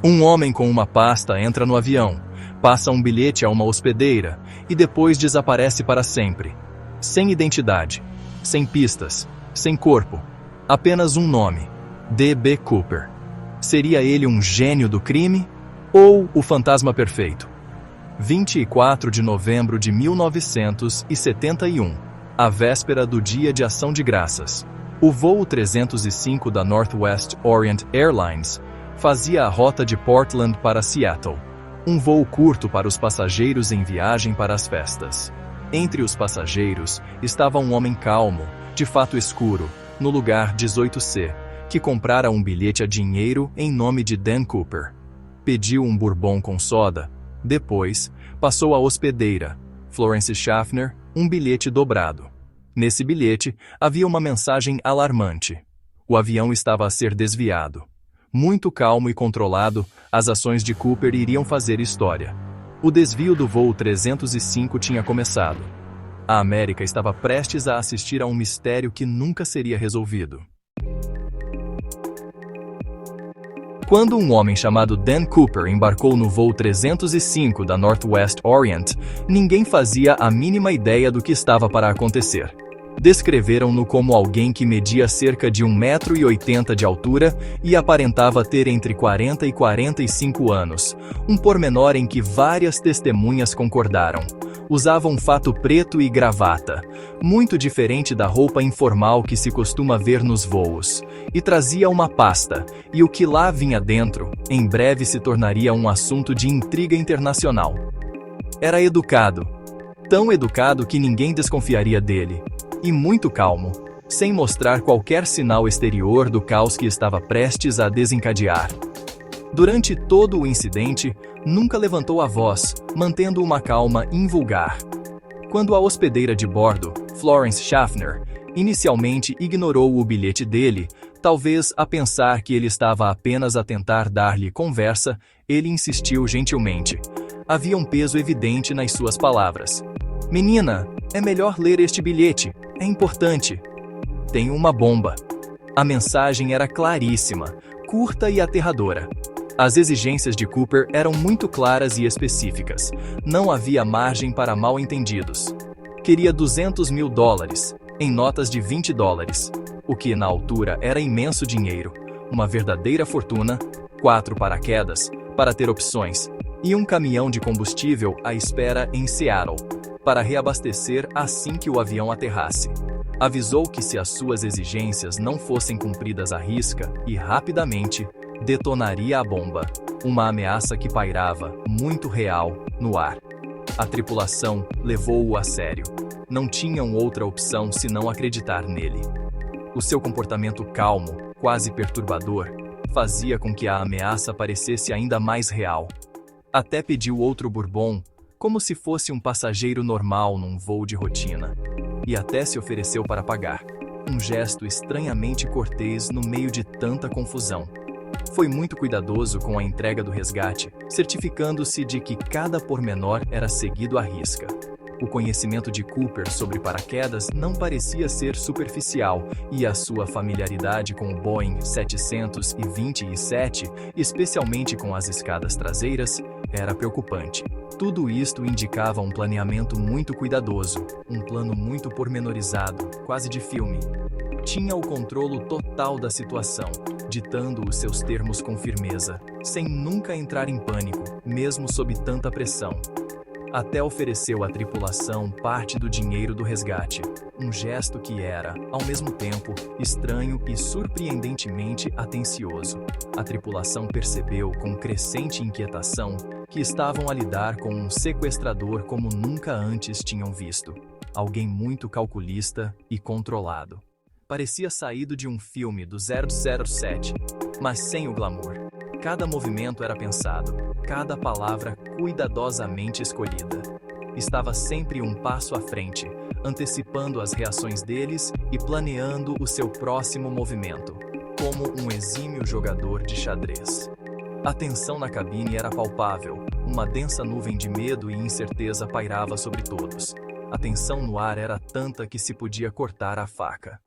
Um homem com uma pasta entra no avião, passa um bilhete a uma hospedeira e depois desaparece para sempre. Sem identidade, sem pistas, sem corpo. Apenas um nome: D.B. Cooper. Seria ele um gênio do crime ou o fantasma perfeito? 24 de novembro de 1971, a véspera do Dia de Ação de Graças. O voo 305 da Northwest Orient Airlines fazia a rota de Portland para Seattle, um voo curto para os passageiros em viagem para as festas. Entre os passageiros estava um homem calmo, de fato escuro, no lugar 18C, que comprara um bilhete a dinheiro em nome de Dan Cooper. Pediu um bourbon com soda. Depois, passou à hospedeira, Florence Schaffner, um bilhete dobrado. Nesse bilhete, havia uma mensagem alarmante. O avião estava a ser desviado. Muito calmo e controlado, as ações de Cooper iriam fazer história. O desvio do voo 305 tinha começado. A América estava prestes a assistir a um mistério que nunca seria resolvido. Quando um homem chamado Dan Cooper embarcou no voo 305 da Northwest Orient, ninguém fazia a mínima ideia do que estava para acontecer. Descreveram-no como alguém que media cerca de 1,80 m de altura e aparentava ter entre 40 e 45 anos, um pormenor em que várias testemunhas concordaram. Usava um fato preto e gravata, muito diferente da roupa informal que se costuma ver nos voos, e trazia uma pasta, e o que lá vinha dentro, em breve se tornaria um assunto de intriga internacional. Era educado, tão educado que ninguém desconfiaria dele, e muito calmo, sem mostrar qualquer sinal exterior do caos que estava prestes a desencadear. Durante todo o incidente, nunca levantou a voz, mantendo uma calma invulgar. Quando a hospedeira de bordo, Florence Schaffner, inicialmente ignorou o bilhete dele, talvez a pensar que ele estava apenas a tentar dar-lhe conversa, ele insistiu gentilmente. Havia um peso evidente nas suas palavras. "Menina, é melhor ler este bilhete, é importante. Tenho uma bomba." A mensagem era claríssima, curta e aterradora. As exigências de Cooper eram muito claras e específicas. Não havia margem para mal-entendidos. Queria $200 mil, em notas de $20, o que na altura era imenso dinheiro, uma verdadeira fortuna, 4 paraquedas, para ter opções, e um caminhão de combustível à espera em Seattle, para reabastecer assim que o avião aterrasse. Avisou que se as suas exigências não fossem cumpridas à risca, e rapidamente, detonaria a bomba, uma ameaça que pairava, muito real, no ar. A tripulação levou-o a sério. Não tinham outra opção senão acreditar nele. O seu comportamento calmo, quase perturbador, fazia com que a ameaça parecesse ainda mais real. Até pediu outro bourbon, como se fosse um passageiro normal num voo de rotina. E até se ofereceu para pagar. Um gesto estranhamente cortês no meio de tanta confusão. Foi muito cuidadoso com a entrega do resgate, certificando-se de que cada pormenor era seguido à risca. O conhecimento de Cooper sobre paraquedas não parecia ser superficial, e a sua familiaridade com o Boeing 727, especialmente com as escadas traseiras, era preocupante. Tudo isto indicava um planeamento muito cuidadoso, um plano muito pormenorizado, quase de filme. Tinha o controle total da situação, ditando os seus termos com firmeza, sem nunca entrar em pânico, mesmo sob tanta pressão. Até ofereceu à tripulação parte do dinheiro do resgate, um gesto que era, ao mesmo tempo, estranho e surpreendentemente atencioso. A tripulação percebeu com crescente inquietação que estavam a lidar com um sequestrador como nunca antes tinham visto. Alguém muito calculista e controlado. Parecia saído de um filme do 007, mas sem o glamour. Cada movimento era pensado, cada palavra cuidadosamente escolhida. Estava sempre um passo à frente, antecipando as reações deles e planeando o seu próximo movimento, como um exímio jogador de xadrez. A tensão na cabine era palpável, uma densa nuvem de medo e incerteza pairava sobre todos. A tensão no ar era tanta que se podia cortar a faca.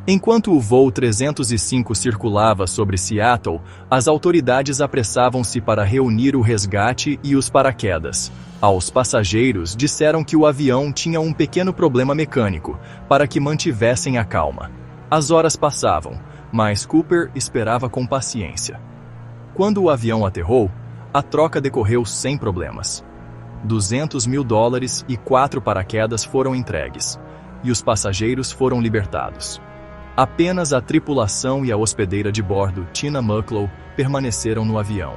Enquanto o voo 305 circulava sobre Seattle, as autoridades apressavam-se para reunir o resgate e os paraquedas. Aos passageiros disseram que o avião tinha um pequeno problema mecânico, para que mantivessem a calma. As horas passavam, mas Cooper esperava com paciência. Quando o avião aterrou, a troca decorreu sem problemas. $200 mil e 4 paraquedas foram entregues, e os passageiros foram libertados. Apenas a tripulação e a hospedeira de bordo, Tina Mucklow, permaneceram no avião.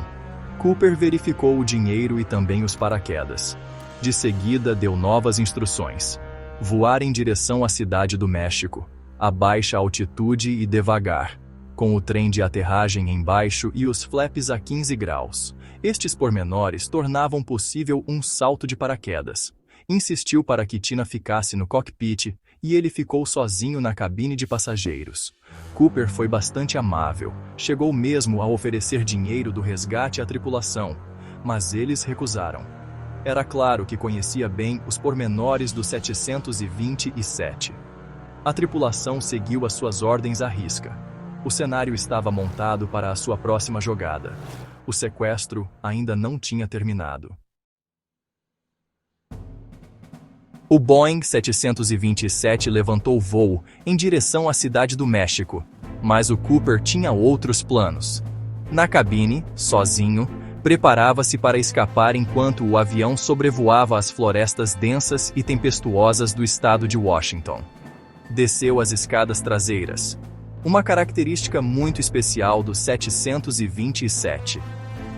Cooper verificou o dinheiro e também os paraquedas. De seguida, deu novas instruções. Voar em direção à cidade do México, a baixa altitude e devagar, com o trem de aterragem embaixo e os flaps a 15 graus. Estes pormenores tornavam possível um salto de paraquedas. Insistiu para que Tina ficasse no cockpit e ele ficou sozinho na cabine de passageiros. Cooper foi bastante amável, chegou mesmo a oferecer dinheiro do resgate à tripulação, mas eles recusaram. Era claro que conhecia bem os pormenores do 727. A tripulação seguiu as suas ordens à risca. O cenário estava montado para a sua próxima jogada. O sequestro ainda não tinha terminado. O Boeing 727 levantou voo em direção à cidade do México, mas o Cooper tinha outros planos. Na cabine, sozinho, preparava-se para escapar enquanto o avião sobrevoava as florestas densas e tempestuosas do estado de Washington. Desceu as escadas traseiras, uma característica muito especial do 727.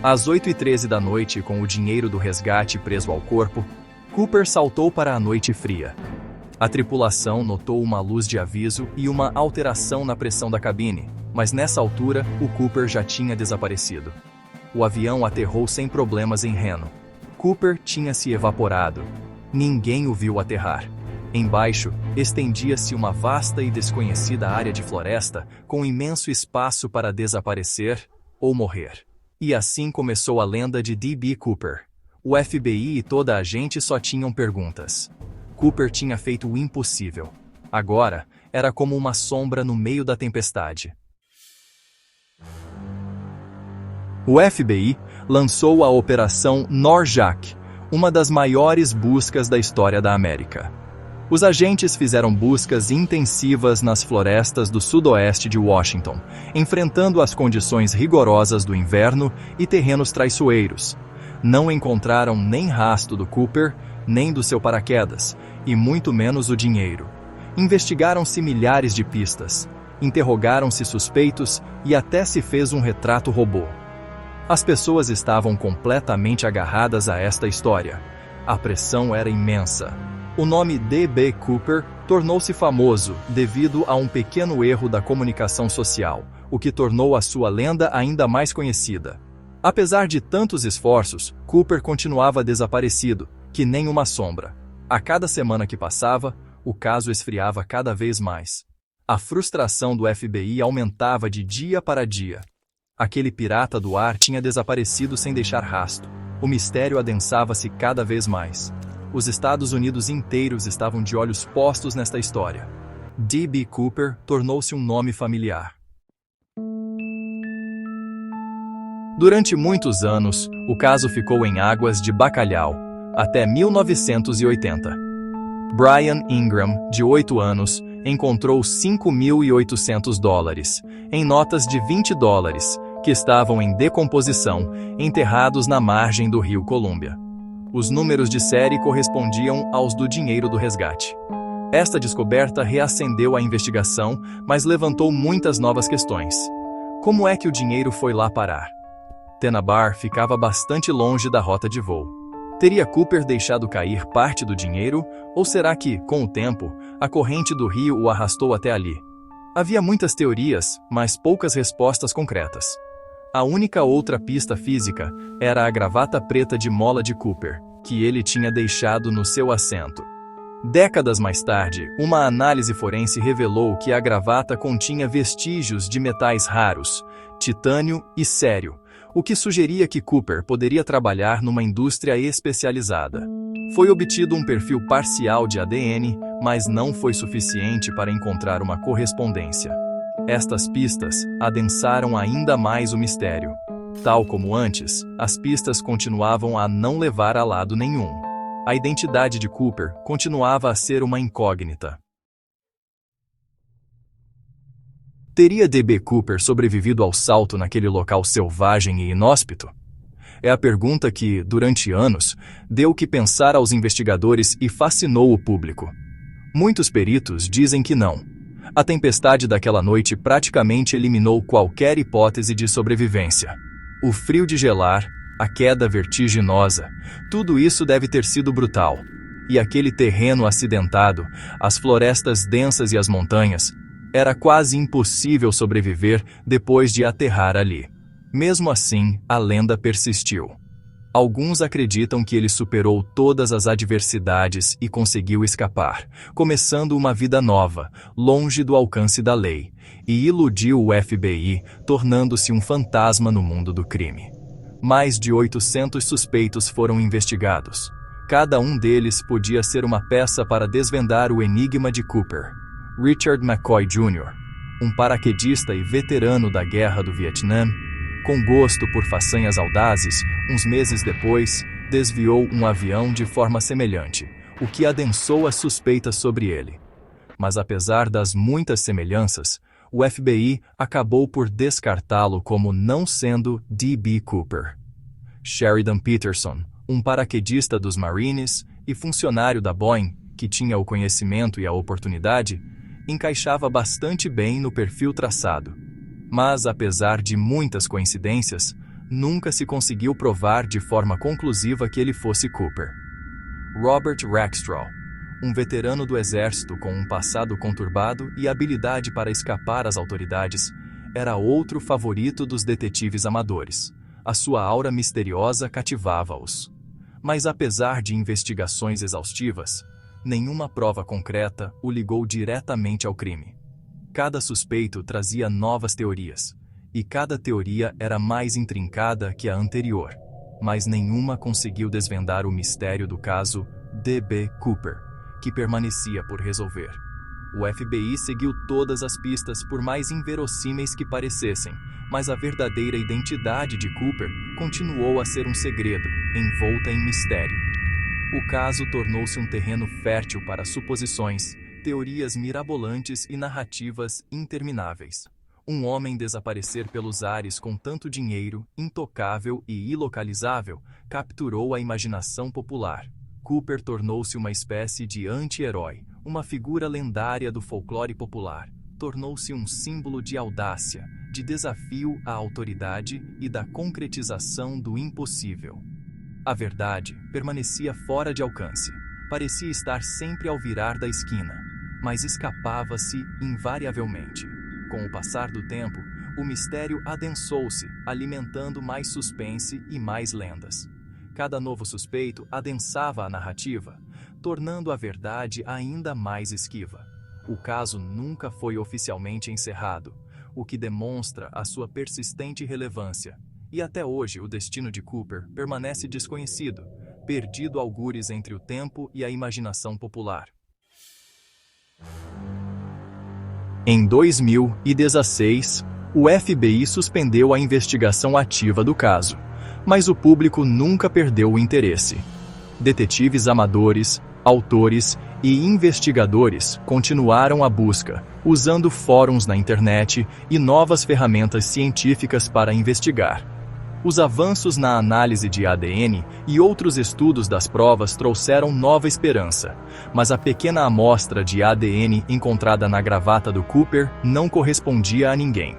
Às 8h13 da noite, com o dinheiro do resgate preso ao corpo, Cooper saltou para a noite fria. A tripulação notou uma luz de aviso e uma alteração na pressão da cabine, mas nessa altura, o Cooper já tinha desaparecido. O avião aterrou sem problemas em Reno. Cooper tinha se evaporado. Ninguém o viu aterrar. Embaixo, estendia-se uma vasta e desconhecida área de floresta, com imenso espaço para desaparecer ou morrer. E assim começou a lenda de D.B. Cooper. O FBI e toda a gente só tinham perguntas. Cooper tinha feito o impossível. Agora, era como uma sombra no meio da tempestade. O FBI lançou a Operação Norjack, uma das maiores buscas da história da América. Os agentes fizeram buscas intensivas nas florestas do sudoeste de Washington, enfrentando as condições rigorosas do inverno e terrenos traiçoeiros. Não encontraram nem rastro do Cooper, nem do seu paraquedas, e muito menos o dinheiro. Investigaram-se milhares de pistas, interrogaram-se suspeitos e até se fez um retrato robô. As pessoas estavam completamente agarradas a esta história. A pressão era imensa. O nome D.B. Cooper tornou-se famoso devido a um pequeno erro da comunicação social, o que tornou a sua lenda ainda mais conhecida. Apesar de tantos esforços, Cooper continuava desaparecido, que nem uma sombra. A cada semana que passava, o caso esfriava cada vez mais. A frustração do FBI aumentava de dia para dia. Aquele pirata do ar tinha desaparecido sem deixar rastro. O mistério adensava-se cada vez mais. Os Estados Unidos inteiros estavam de olhos postos nesta história. D.B. Cooper tornou-se um nome familiar. Durante muitos anos, o caso ficou em águas de bacalhau, até 1980. Brian Ingram, de 8 anos, encontrou $5.800 em notas de $20 que estavam em decomposição, enterrados na margem do rio Columbia. Os números de série correspondiam aos do dinheiro do resgate. Esta descoberta reacendeu a investigação, mas levantou muitas novas questões. Como é que o dinheiro foi lá parar? Tennabar ficava bastante longe da rota de voo. Teria Cooper deixado cair parte do dinheiro, ou será que, com o tempo, a corrente do rio o arrastou até ali? Havia muitas teorias, mas poucas respostas concretas. A única outra pista física era a gravata preta de mola de Cooper, que ele tinha deixado no seu assento. Décadas mais tarde, uma análise forense revelou que a gravata continha vestígios de metais raros, titânio e cério, o que sugeria que Cooper poderia trabalhar numa indústria especializada. Foi obtido um perfil parcial de ADN, mas não foi suficiente para encontrar uma correspondência. Estas pistas adensaram ainda mais o mistério. Tal como antes, as pistas continuavam a não levar a lado nenhum. A identidade de Cooper continuava a ser uma incógnita. Teria D.B. Cooper sobrevivido ao salto naquele local selvagem e inóspito? É a pergunta que, durante anos, deu o que pensar aos investigadores e fascinou o público. Muitos peritos dizem que não. A tempestade daquela noite praticamente eliminou qualquer hipótese de sobrevivência. O frio de gelar, a queda vertiginosa, tudo isso deve ter sido brutal. E aquele terreno acidentado, as florestas densas e as montanhas, era quase impossível sobreviver depois de aterrar ali. Mesmo assim, a lenda persistiu. Alguns acreditam que ele superou todas as adversidades e conseguiu escapar, começando uma vida nova, longe do alcance da lei, e iludiu o FBI, tornando-se um fantasma no mundo do crime. Mais de 800 suspeitos foram investigados. Cada um deles podia ser uma peça para desvendar o enigma de Cooper. Richard McCoy Jr., um paraquedista e veterano da Guerra do Vietnã, com gosto por façanhas audazes, uns meses depois, desviou um avião de forma semelhante, o que adensou as suspeitas sobre ele. Mas apesar das muitas semelhanças, o FBI acabou por descartá-lo como não sendo D.B. Cooper. Sheridan Peterson, um paraquedista dos Marines e funcionário da Boeing, que tinha o conhecimento e a oportunidade, encaixava bastante bem no perfil traçado. Mas, apesar de muitas coincidências, nunca se conseguiu provar de forma conclusiva que ele fosse Cooper. Robert Rackstraw, um veterano do exército com um passado conturbado e habilidade para escapar às autoridades, era outro favorito dos detetives amadores. A sua aura misteriosa cativava-os. Mas apesar de investigações exaustivas, nenhuma prova concreta o ligou diretamente ao crime. Cada suspeito trazia novas teorias, e cada teoria era mais intrincada que a anterior, mas nenhuma conseguiu desvendar o mistério do caso D.B. Cooper, que permanecia por resolver. O FBI seguiu todas as pistas, por mais inverossímeis que parecessem, mas a verdadeira identidade de Cooper continuou a ser um segredo, envolta em mistério. O caso tornou-se um terreno fértil para suposições, teorias mirabolantes e narrativas intermináveis. Um homem desaparecer pelos ares com tanto dinheiro, intocável e ilocalizável, capturou a imaginação popular. Cooper tornou-se uma espécie de anti-herói, uma figura lendária do folclore popular. Tornou-se um símbolo de audácia, de desafio à autoridade e da concretização do impossível. A verdade permanecia fora de alcance. Parecia estar sempre ao virar da esquina, mas escapava-se invariavelmente. Com o passar do tempo, o mistério adensou-se, alimentando mais suspense e mais lendas. Cada novo suspeito adensava a narrativa, tornando a verdade ainda mais esquiva. O caso nunca foi oficialmente encerrado, o que demonstra a sua persistente relevância. E até hoje o destino de Cooper permanece desconhecido, perdido algures entre o tempo e a imaginação popular. Em 2016, o FBI suspendeu a investigação ativa do caso, mas o público nunca perdeu o interesse. Detetives amadores, autores e investigadores continuaram a busca, usando fóruns na internet e novas ferramentas científicas para investigar. Os avanços na análise de ADN e outros estudos das provas trouxeram nova esperança, mas a pequena amostra de ADN encontrada na gravata do Cooper não correspondia a ninguém.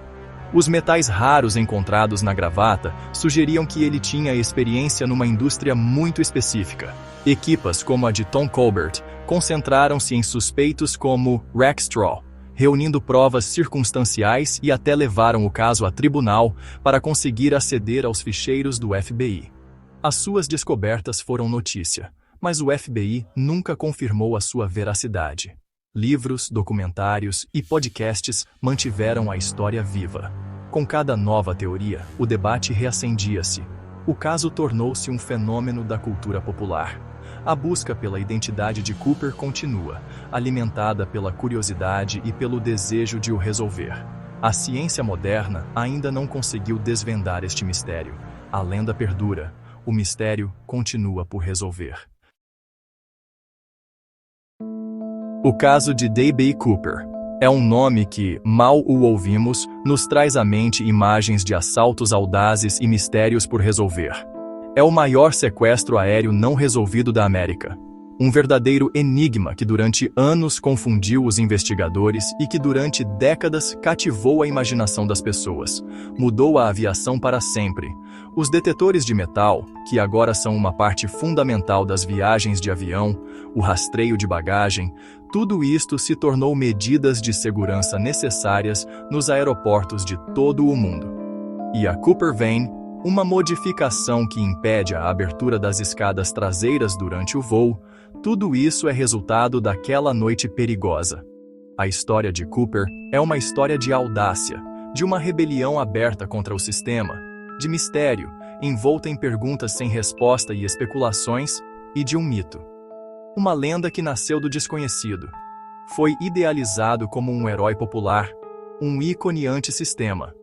Os metais raros encontrados na gravata sugeriam que ele tinha experiência numa indústria muito específica. Equipas como a de Tom Colbert concentraram-se em suspeitos como Rackstraw, reunindo provas circunstanciais e até levaram o caso a tribunal para conseguir aceder aos ficheiros do FBI. As suas descobertas foram notícia, mas o FBI nunca confirmou a sua veracidade. Livros, documentários e podcasts mantiveram a história viva. Com cada nova teoria, o debate reacendia-se. O caso tornou-se um fenômeno da cultura popular. A busca pela identidade de Cooper continua, alimentada pela curiosidade e pelo desejo de o resolver. A ciência moderna ainda não conseguiu desvendar este mistério. A lenda perdura. O mistério continua por resolver. O caso de D.B. Cooper é um nome que, mal o ouvimos, nos traz à mente imagens de assaltos audazes e mistérios por resolver. É o maior sequestro aéreo não resolvido da América. Um verdadeiro enigma que durante anos confundiu os investigadores e que durante décadas cativou a imaginação das pessoas. Mudou a aviação para sempre. Os detetores de metal, que agora são uma parte fundamental das viagens de avião, o rastreio de bagagem, tudo isto se tornou medidas de segurança necessárias nos aeroportos de todo o mundo. E a Cooper Vane, uma modificação que impede a abertura das escadas traseiras durante o voo, tudo isso é resultado daquela noite perigosa. A história de Cooper é uma história de audácia, de uma rebelião aberta contra o sistema, de mistério, envolta em perguntas sem resposta e especulações, e de um mito. Uma lenda que nasceu do desconhecido. Foi idealizado como um herói popular, um ícone antissistema,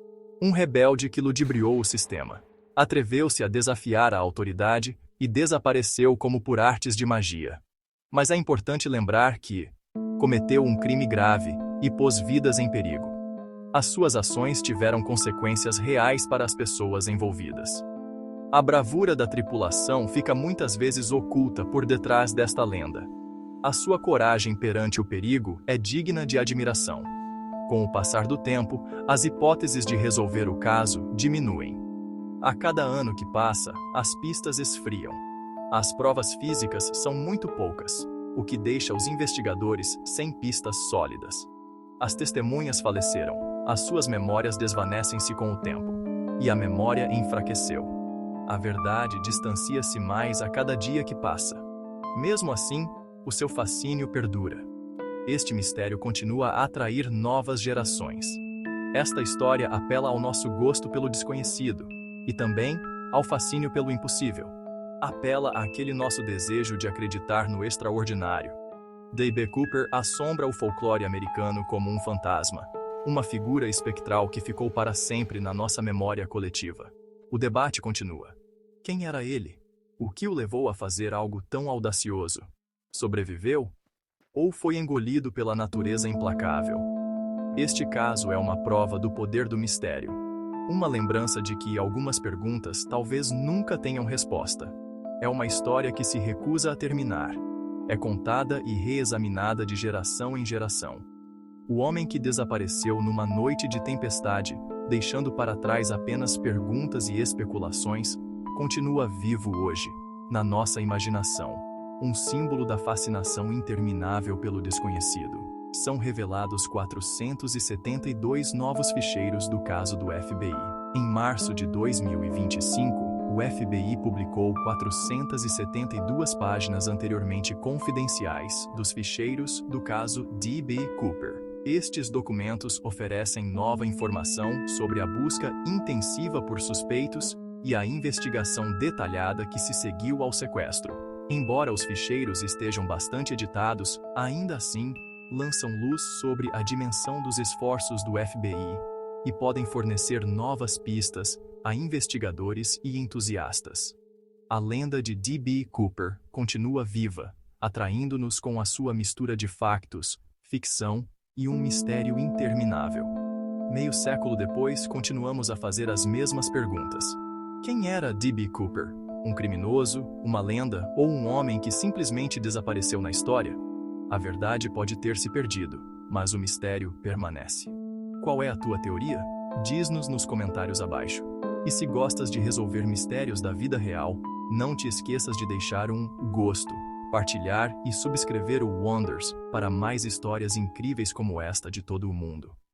um rebelde que ludibriou o sistema. Atreveu-se a desafiar a autoridade e desapareceu como por artes de magia. Mas é importante lembrar que cometeu um crime grave e pôs vidas em perigo. As suas ações tiveram consequências reais para as pessoas envolvidas. A bravura da tripulação fica muitas vezes oculta por detrás desta lenda. A sua coragem perante o perigo é digna de admiração. Com o passar do tempo, as hipóteses de resolver o caso diminuem. A cada ano que passa, as pistas esfriam. As provas físicas são muito poucas, o que deixa os investigadores sem pistas sólidas. As testemunhas faleceram, as suas memórias desvanecem-se com o tempo, e a memória enfraqueceu. A verdade distancia-se mais a cada dia que passa. Mesmo assim, o seu fascínio perdura. Este mistério continua a atrair novas gerações. Esta história apela ao nosso gosto pelo desconhecido e também ao fascínio pelo impossível. Apela àquele nosso desejo de acreditar no extraordinário. D.B. Cooper assombra o folclore americano como um fantasma, uma figura espectral que ficou para sempre na nossa memória coletiva. O debate continua. Quem era ele? O que o levou a fazer algo tão audacioso? Sobreviveu? Ou foi engolido pela natureza implacável? Este caso é uma prova do poder do mistério. Uma lembrança de que algumas perguntas talvez nunca tenham resposta. É uma história que se recusa a terminar. É contada e reexaminada de geração em geração. O homem que desapareceu numa noite de tempestade, deixando para trás apenas perguntas e especulações, continua vivo hoje, na nossa imaginação. Um símbolo da fascinação interminável pelo desconhecido. São revelados 472 novos ficheiros do caso do FBI. Em março de 2025, o FBI publicou 472 páginas anteriormente confidenciais dos ficheiros do caso D.B. Cooper. Estes documentos oferecem nova informação sobre a busca intensiva por suspeitos e a investigação detalhada que se seguiu ao sequestro. Embora os ficheiros estejam bastante editados, ainda assim, lançam luz sobre a dimensão dos esforços do FBI e podem fornecer novas pistas a investigadores e entusiastas. A lenda de D.B. Cooper continua viva, atraindo-nos com a sua mistura de factos, ficção e um mistério interminável. Meio século depois, continuamos a fazer as mesmas perguntas. Quem era D.B. Cooper? Um criminoso, uma lenda ou um homem que simplesmente desapareceu na história? A verdade pode ter se perdido, mas o mistério permanece. Qual é a tua teoria? Diz-nos nos comentários abaixo. E se gostas de resolver mistérios da vida real, não te esqueças de deixar um gosto, partilhar e subscrever o Wonders para mais histórias incríveis como esta de todo o mundo.